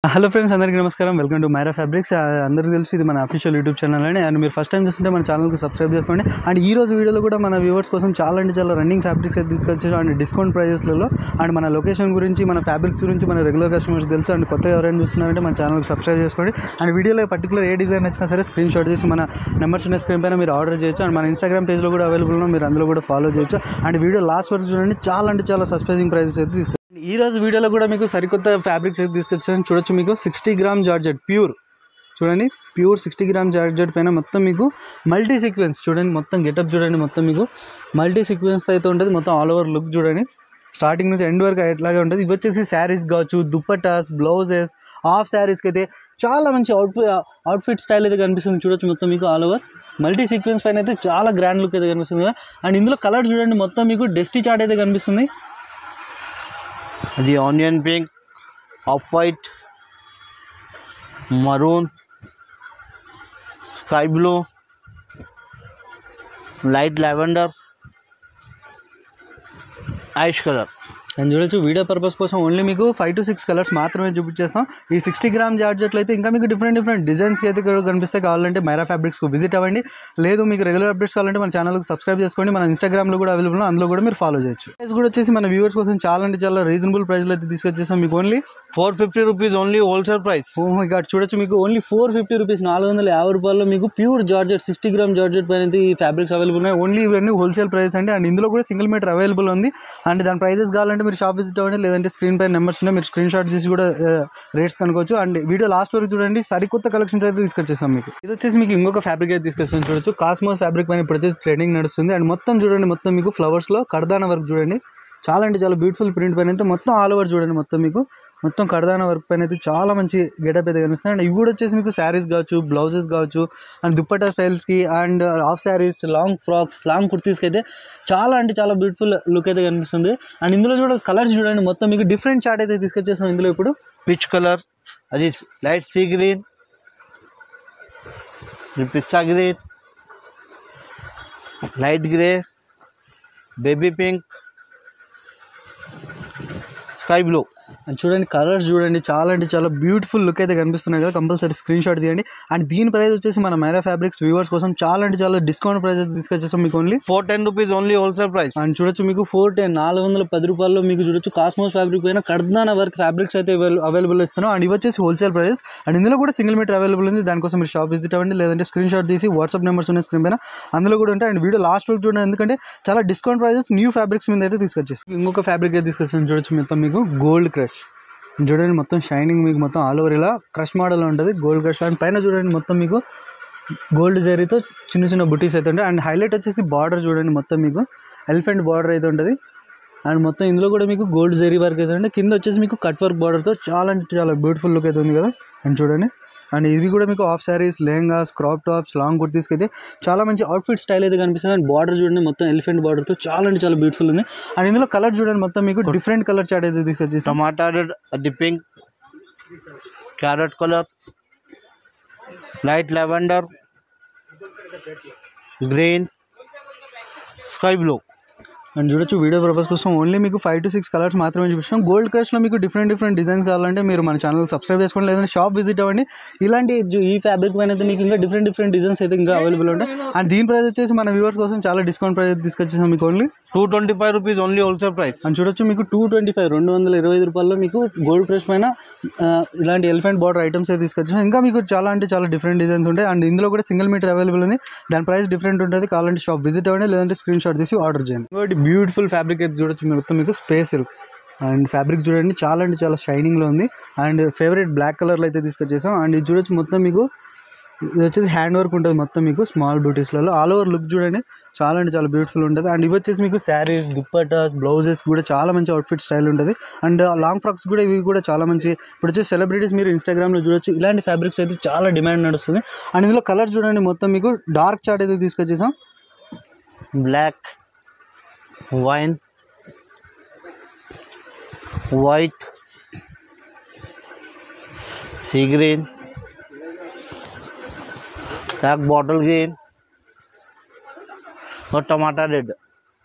Hello friends, అందరికీ నమస్కారం. Welcome to Myra fabrics. అందరికీ తెలుసు ఇది మన అఫీషియల్ యూట్యూబ్ ఛానల్ అని. అండ్ మీరు ఫస్ట్ టైం చూస్తుంటే మన ఛానల్కి సబ్స్క్రైబ్ చేసుకోండి. అండ్ ఈ రోజు వీడియోలో కూడా మన వ్యూవర్స్ కోసం చాలా రన్నింగ్ ఫ్యాబ్రిక్స్ అయితే తీసుకొచ్చారు. అండ్ డిస్కౌంట్ ప్రైజెస్లలో అండ్ మన లొకేషన్ గురించి, మన ఫ్యాబ్రిక్స్ గురించి మన రెగ్యులర్ కస్టమర్స్ తెలుసు. అండ్ కొత్తగా ఎవరైనా చూస్తున్నారంటే మన ఛానల్కి సబ్స్క్రైబ్ చేసుకోండి. అండ్ వీడియోలో పర్టికులర్ ఏ డిజైన్ వచ్చినా సరే స్క్రీన్ షాట్ చేసి మన నెంబర్స్ ఉన్న స్క్రీన్ పైన మీరు ఆర్డర్ చేయొచ్చు. అండ్ మన ఇన్స్టాగ్రామ్ పేజ్లో కూడా అవైలబుల్ ఉన్నాం, మీరు అందులో కూడా ఫాలో చేయొచ్చు. అండ్ వీడియో లాస్ట్ వరకు చూడండి, చాలా సస్పెన్సింగ్ ప్రైజెస్ అయితే తీసుకొచ్చారు. ఈ రోజు వీడియోలో కూడా మీకు సరికొత్త ఫ్యాబ్రిక్స్ అయితే తీసుకొచ్చాను. చూడొచ్చు, మీకు 60 గ్రామ్ జార్జెట్ ప్యూర్, చూడండి ప్యూర్ 60 గ్రామ్ జార్జెట్ పైన మొత్తం మీకు మల్టీ సీక్వెన్స్, చూడండి మొత్తం గెటప్ చూడండి, మొత్తం మీకు మల్టీ సీక్వెన్స్తో అయితే ఉంటుంది. మొత్తం ఆల్ ఓవర్ లుక్ చూడండి, స్టార్టింగ్ నుంచి ఎండ్ వరకు ఎట్లాగే ఉంటుంది. ఇవి వచ్చేసి శారీస్ కావచ్చు, దుప్పటాస్, బ్లౌజెస్, హాఫ్ శారీస్కి అయితే చాలా మంచి అవుట్ఫిట్ స్టైల్ అయితే కనిపిస్తుంది. చూడొచ్చు మొత్తం మీకు ఆల్ ఓవర్ మల్టీ సీక్వెన్స్ పైన అయితే చాలా గ్రాండ్ లుక్ అయితే కనిపిస్తుంది కదా. అండ్ ఇందులో కలర్ చూడండి, మొత్తం మీకు డస్టీ చార్ట్ అయితే కనిపిస్తుంది. అది onion pink, off white, maroon, sky blue, light lavender, ash colour. And చూడొచ్చు, వీడియో పర్పస్ కోసం ఓన్లీ మీకు 5 to 6 కలర్స్ మాత్రమే చూపించేస్తాం. ఈ 60 గ్రామ్ జార్జెట్లో అయితే ఇంకా మీకు డిఫరెంట్ డిజైన్స్ అయితే కనిపిస్తే, కావాలంటే మైరా ఫ్యాబ్రిక్స్కు విజిట్ అవ్వండి. లేదు మీకు రెగ్యులర్ అప్డేట్స్ కావాలంటే మన ఛానల్కి సబ్స్క్రైబ్ చేసుకోండి. మన ఇన్స్టాగ్రామ్లో కూడా అవైలబుల్, అందులో కూడా మీరు ఫాలో చేయొచ్చు. ప్రైస్ కూడా వచ్చేసి మన వ్యూవర్స్ కోసం చాలా రీజనబుల్ ప్రైస్లో అయితే తీసుకొచ్చేస్తాం. మీకు only 450 rupees only wholesale price. ఇక్కడ చూడొచ్చు, మీకు ఓన్లీ 450 రూపీస్, 450 రూపాయల్లో మీకు ప్యూర్ జార్జెట్ 60 గ్రామ్ జార్జెట్ పైన అయితే ఈ ఫ్యాబ్రిక్స్ అవైలబుల్ ఉన్నాయి. ఓన్లీ ఇవన్నీ హోల్సేల్ ప్రైస్ అండి. అండ్ ఇందులో కూడా సింగిల్ మీటర్ అవైలబుల్ ఉంది. అండ్ దాని ప్రైజెస్ కావాలంటే మీరు షాప్ విజిట్ అవ్వండి, లేదంటే స్క్రీన్ పైన నెంబర్స్ ఉన్నాయి, మీరు స్క్రీన్ షాట్ తీసి కూడా రేట్స్ కనుకోవచ్చు. అండ్ వీడియో లాస్ట్ వరకు చూడండి, సరికొత్త కలెక్షన్స్ అయితే తీసుకొచ్చేసాం మీకు. ఇది వచ్చేసి మీకు ఇంకొక ఫ్యాబ్రిక్ అయితే తీసుకొచ్చాం. చూడొచ్చు, కాస్మోస్ ఫ్యాబ్రిక్ పైన ఇప్పుడు వచ్చేసి ట్రెండింగ్ నడుస్తుంది. అండ్ మొత్తం చూడండి, మొత్తం మీకు ఫ్లవర్స్లో కర్దానా వర్క్ చూడండి, చాలా బ్యూటిఫుల్ ప్రింట్ పైన అయితే మొత్తం ఆల్ ఓవర్ చూడండి, మొత్తం కర్దానా వర్క్ పైన అయితే చాలా మంచి గెటప్ అయితే కనిపిస్తుంది. అండ్ ఇవి కూడా వచ్చేసి మీకు శారీస్ కావచ్చు, బ్లౌజెస్ కావచ్చు, అండ్ దుప్పటా స్టైల్స్కి, and half sarees, long frocks, long కుర్తీస్కి అయితే చాలా బ్యూటిఫుల్ లుక్ అయితే కనిపిస్తుంది. అండ్ ఇందులో కూడా కలర్స్ చూడండి, మొత్తం మీకు డిఫరెంట్ చార్ట్ అయితే తీసుకొచ్చేస్తాం. ఇందులో ఇప్పుడు పిచ్ కలర్, అది light sea green, pista green, light grey, baby pink, sky blue. And చూడండి, కలర్స్ చూడండి, చాలా బ్యూటిఫుల్ లుక్ అయితే కనిపిస్తున్నాయి కదా. కంపల్సరీ స్క్రీన్ షాట్ తీయండి. అండ్ దీని ప్రైస్ వచ్చేసి మన మైరా ఫ్యాబ్రిక్స్ వ్యూవర్స్ కోసం చాలా డిస్కౌంట్ ప్రైస్ అయితే తీసుకొచ్చేస్తాం. మీకు only 410 rupees only wholesale price. And చూడొచ్చు, మీకు 410 రూపాయల్లో మీకు చూడొచ్చు కాస్మోస్ ఫ్యాబ్రిక్ పైన కర్దానా వర్క్ ఫ్యాబ్రిక్స్ అయితే అవైలబుల్ ఇస్తున్నాం. అండ్ ఇవి వచ్చేసి హోల్సేల్ ప్రైస్. అండ్ ఇందులో కూడా సింగిల్ మీటర్ అవైలబుల్ ఉంది. దానికోసం మీరు షాప్ విజిట్ అవ్వండి, లేదంటే స్క్రీన్ షాట్ తీసి వాట్సాప్ నెంబర్స్ ఉన్న స్క్రీన్ పైన అందులో కూడా ఉంటాయి. అండ్ వీడియో లాస్ట్ వరకు చూడండి, ఎందుకంటే చాలా డిస్కౌంట్ ప్రైజెస్ న్యూ ఫ్యాబ్రిక్స్ మీద అయితే తీసుకొచ్చేసి. ఇంకొక ఫ్యాబ్రిక్ అయితే తీసుకొచ్చాను. చూడొచ్చు, మొత్తం మీకు గోల్డ్ క్రష్ చూడండి, మొత్తం షైనింగ్, మీకు మొత్తం ఆల్ ఓవర్ ఇలా క్రష్ మోడల్ ఉంటుంది, గోల్డ్ క్రష్. అండ్ పైన చూడండి, మొత్తం మీకు గోల్డ్ జరీతో చిన్న బుటీస్ అయితే ఉంటాయి. అండ్ హైలైట్ వచ్చేసి బార్డర్ చూడండి, మొత్తం మీకు ఎలిఫెంట్ బార్డర్ అయితే ఉంటుంది. అండ్ మొత్తం ఇందులో కూడా మీకు గోల్డ్ జరీ వర్క్ అయితే ఉంటుంది. కింద వచ్చేసి మీకు కట్ వర్క్ బార్డర్తో చాలా బ్యూటిఫుల్ లుక్ అయితే ఉంది కదా. అండ్ చూడండి, అండ్ ఇవి కూడా మీకు half sarees, lehengas, crop tops, long కుర్తీస్కి అయితే చాలా మంచి అవుట్ఫిట్ స్టైల్ అయితే కనిపిస్తుంది. అండ్ బార్డర్ చూడండి, మొత్తం ఎలిఫెంట్ బార్డర్తో చాలా బ్యూటిఫుల్ ఉంది. అండ్ ఇందులో కలర్ చూడండి, మొత్తం మీకు డిఫరెంట్ కలర్ చార్ట్ అయితే తీసుకొచ్చేసి టమాటా రెడ్, అది pink, carrot colour, light lavender, green, sky blue. And చూడొచ్చు, వీడియో పర్పస్ కోసం ఓన్లీ మీకు 5 to 6 కలర్స్ మాత్రమే చూపిస్తాం. గోల్డ్ క్రష్లో మీకు డిఫరెంట్ డిజైన్స్ కావాలంటే మీరు మన ఛానల్ సబ్స్క్రైబ్ చేసుకోండి, లేదంటే షాప్ విజిట్ అవ్వండి. ఇలాంటి ఈ ఫ్యాబ్రిక్ పైన అయితే మీకు ఇంకా డిఫరెంట్ డిజైన్స్ అయితే ఇంకా అవైలబుల్ ఉంటాయి. అండ్ దీని ప్రైస్ వచ్చేసి మన వ్యూవర్స్ కోసం చాలా డిస్కౌంట్ ప్రైస్ తీసుకొచ్చేసాం. మీకు only 225 rupees only wholesale price. And చూడొచ్చు, మీకు 225 రూపాయల్లో మీకు గోల్డ్ క్రష్ పైన ఇలాంటి ఎలిఫెంట్ బార్డర్ ఐటమ్స్ అయితే తీసుకొచ్చాం. ఇంకా మీకు చాలా డిఫరెంట్ డిజైన్స్ ఉంటాయి. అండ్ ఇందులో కూడా సింగిల్ మీటర్ అవైలబుల్ ఉంది, దాని ప్రైస్ డిఫరెంట్ ఉంటుంది. కావాలంటే షాప్ విజిట్ అవ్వండి, లేదంటే స్క్రీన్ షాట్ తీసి ఆర్డర్ చేయండి. ఇంకోటి బ్యూటిఫుల్ ఫ్యాబ్రిక్ అయితే చూడొచ్చు, మొత్తం మీకు స్పేస్ సిల్క్. అండ్ ఫ్యాబ్రిక్ చూడండి, చాలా షైనింగ్లో ఉంది. అండ్ ఫేవరెట్ బ్లాక్ కలర్లో అయితే తీసుకొచ్చేసాం. అండ్ ఇది చూడొచ్చు, మొత్తం మీకు ఇది వచ్చేసి హ్యాండ్ వర్క్ ఉంటుంది, మొత్తం మీకు స్మాల్ బూటీస్లలో ఆల్ ఓవర్ లుక్ చూడండి, చాలా బ్యూటిఫుల్ ఉంటుంది. అండ్ ఇవి వచ్చేసి మీకు శారీస్, దుప్పటాస్, బ్లౌజెస్ కూడా చాలా మంచి అవుట్ఫిట్ స్టైల్ ఉంటుంది. అండ్ లాంగ్ ఫ్రాక్స్ కూడా ఇవి కూడా చాలా మంచి. ఇప్పుడు వచ్చేసి సెలబ్రిటీస్ మీరు ఇన్స్టాగ్రామ్లో చూడొచ్చు, ఇలాంటి ఫ్యాబ్రిక్స్ అయితే చాలా డిమాండ్ నడుస్తుంది. అండ్ ఇందులో కలర్ చూడండి, మొత్తం మీకు డార్క్ చార్ట్ అయితే తీసుకొచ్చేసాం. Black, wine, white, sea green, dark bottle green और टमाटर रेड.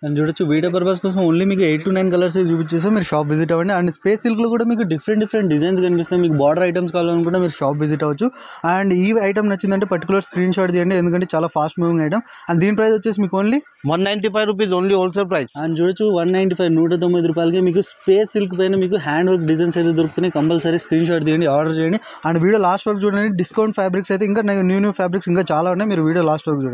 అండ్ చూడొచ్చు వీడియో పర్పస్ కోసం ఓన్లీ మీకు 8 to 9 కలర్స్ చూపించేస్తాం, మీరు షాప్ విజిట్ అవ్వండి. అండ్ స్పేస్ సిల్క్లో కూడా మీకు డిఫరెంట్ డిజైన్స్ కనిపిస్తాయి. మీకు బార్డర్ ఐటమ్స్ కావాలనుకుంటే మీరు షాప్ విజిట్ అవ్వచ్చు. అండ్ ఈ ఐటమ్ నచ్చిందంటే పర్టికులర్ స్క్రీన్ షాట్ తీయండి, ఎందుకంటే చాలా ఫాస్ట్ మూవింగ్ ఐటమ్. అండ్ దీని ప్రైస్ వచ్చేసి మీకు only 195 rupees only wholesale price. And చూడొచ్చు 195 190 రూపాయలకి మీకు స్పేస్ సిల్క్ పైన మీకు హ్యాండ్ వర్క్ డిజైన్స్ అయితే దొరుకుతున్నాయి. కంపల్సరీ స్క్రీన్ షాట్ తీయండి, ఆర్డర్ చేయండి. అండ్ వీడియో లాస్ట్ వరకు చూడండి. డిస్కౌంట్ ఫ్యాబ్రిక్స్ అయితే ఇంకా న్యూ ఫ్యాబ్రిక్స్ ఇంకా చాలా ఉన్నాయి, మీరు వీడియో లాస్ట్ వరకు చూడండి.